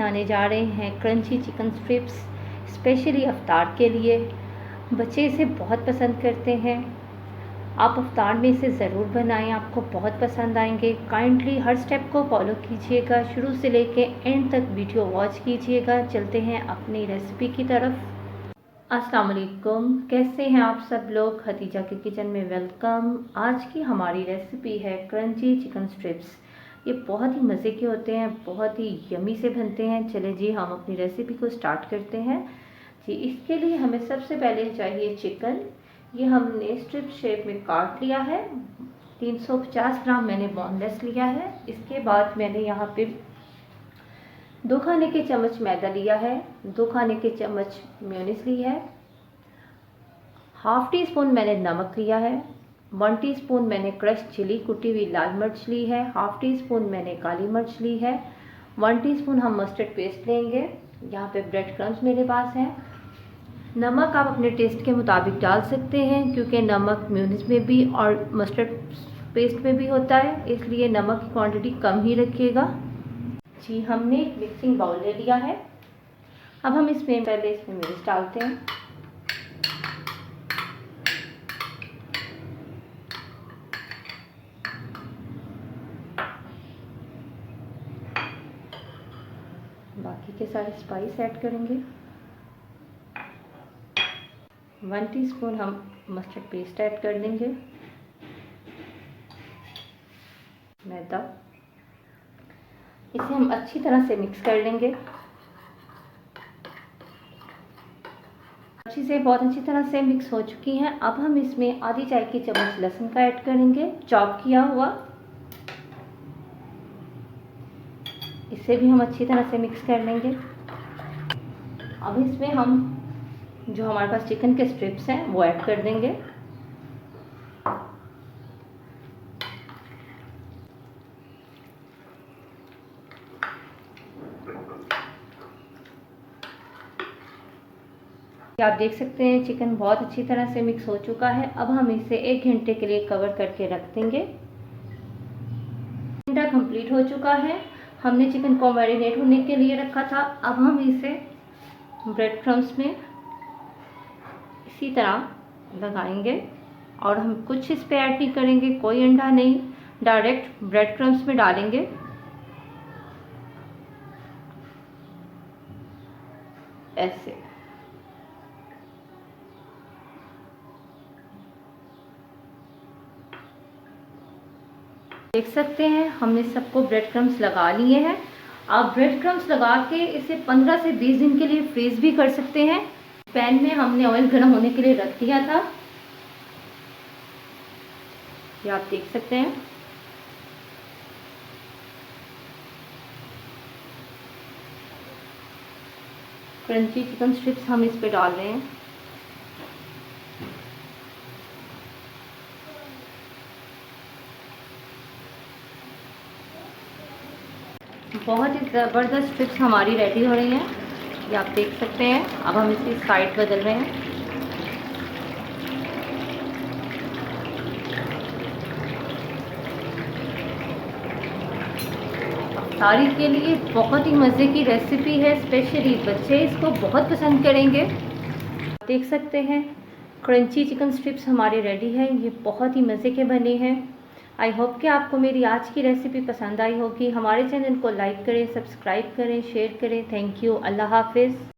बनाने जा रहे हैं क्रंची चिकन स्ट्रिप्स स्पेशली अफ्तार के लिए। बच्चे इसे बहुत पसंद करते हैं। आप अफ्तार में इसे ज़रूर बनाएं, आपको बहुत पसंद आएंगे। काइंडली हर स्टेप को फॉलो कीजिएगा, शुरू से लेके एंड तक वीडियो वॉच कीजिएगा। चलते हैं अपनी रेसिपी की तरफ। अस्सलाम वालेकुम, कैसे हैं आप सब लोग? खदीजा के किचन में वेलकम। आज की हमारी रेसिपी है क्रंची चिकन स्ट्रिप्स। ये बहुत ही मज़े के होते हैं, बहुत ही यमी से बनते हैं। चले जी हम अपनी रेसिपी को स्टार्ट करते हैं जी। इसके लिए हमें सबसे पहले चाहिए चिकन। ये हमने स्ट्रिप शेप में काट लिया है। 350 ग्राम मैंने बोनलेस लिया है। इसके बाद मैंने यहाँ पे 2 खाने के चम्मच मैदा लिया है, 2 खाने के चम्मच मेयोनीज ली है, हाफ टी स्पून मैंने नमक लिया है, 1 टीस्पून मैंने क्रश चिली कुटी हुई लाल मिर्च ली है, हाफ टी स्पून मैंने काली मिर्च ली है, 1 टीस्पून हम मस्टर्ड पेस्ट लेंगे। यहाँ पे ब्रेड क्रम्स मेरे पास है। नमक आप अपने टेस्ट के मुताबिक डाल सकते हैं, क्योंकि नमक मेयोनीज में भी और मस्टर्ड पेस्ट में भी होता है, इसलिए नमक की क्वांटिटी कम ही रखिएगा जी। हमने एक मिक्सिंग बाउल ले लिया है। अब हम इसमें पहले मेयोनीज डालते हैं। बाकी के सारे स्पाइस ऐड करेंगे। 1 टीस्पून हम मस्टर्ड पेस्ट ऐड कर लेंगे। मैदा, इसे हम अच्छी तरह से मिक्स कर लेंगे। बहुत अच्छी तरह से मिक्स हो चुकी हैं। अब हम इसमें आधी चाय की चम्मच लहसुन का ऐड करेंगे, चॉप किया हुआ। इसे भी हम अच्छी तरह से मिक्स कर लेंगे। अब इसमें हम जो हमारे पास चिकन के स्ट्रिप्स हैं वो ऐड कर देंगे। आप देख सकते हैं चिकन बहुत अच्छी तरह से मिक्स हो चुका है। अब हम इसे 1 घंटे के लिए कवर करके रख देंगे। घंटा कंप्लीट हो चुका है। हमने चिकन को मैरिनेट होने के लिए रखा था। अब हम इसे ब्रेड क्रम्स में इसी तरह लगाएंगे और हम कुछ इस पे ऐड नहीं करेंगे, कोई अंडा नहीं, डायरेक्ट ब्रेड क्रम्स में डालेंगे। ऐसे देख सकते हैं हमने सबको ब्रेड क्रम्स लगा लिए हैं। आप ब्रेड क्रम्स लगा के इसे 15 से 20 दिन के लिए फ्रीज भी कर सकते हैं। पैन में हमने ऑयल गर्म होने के लिए रख दिया था, ये आप देख सकते हैं। क्रंची चिकन स्ट्रिप्स हम इस पे डाल रहे हैं। बहुत ही ज़बरदस्त स्ट्रिप्स हमारी रेडी हो रही हैं, ये आप देख सकते हैं। अब हम इसकी साइड बदल रहे हैं। अफ्तारी के लिए बहुत ही मज़े की रेसिपी है, स्पेशली बच्चे इसको बहुत पसंद करेंगे। देख सकते हैं क्रंची चिकन स्ट्रिप्स हमारे रेडी है। ये बहुत ही मज़े के बने हैं। आई होप कि आपको मेरी आज की रेसिपी पसंद आई होगी। हमारे चैनल को लाइक करें, सब्सक्राइब करें, शेयर करें। Thank you. अल्लाह हाफिज़।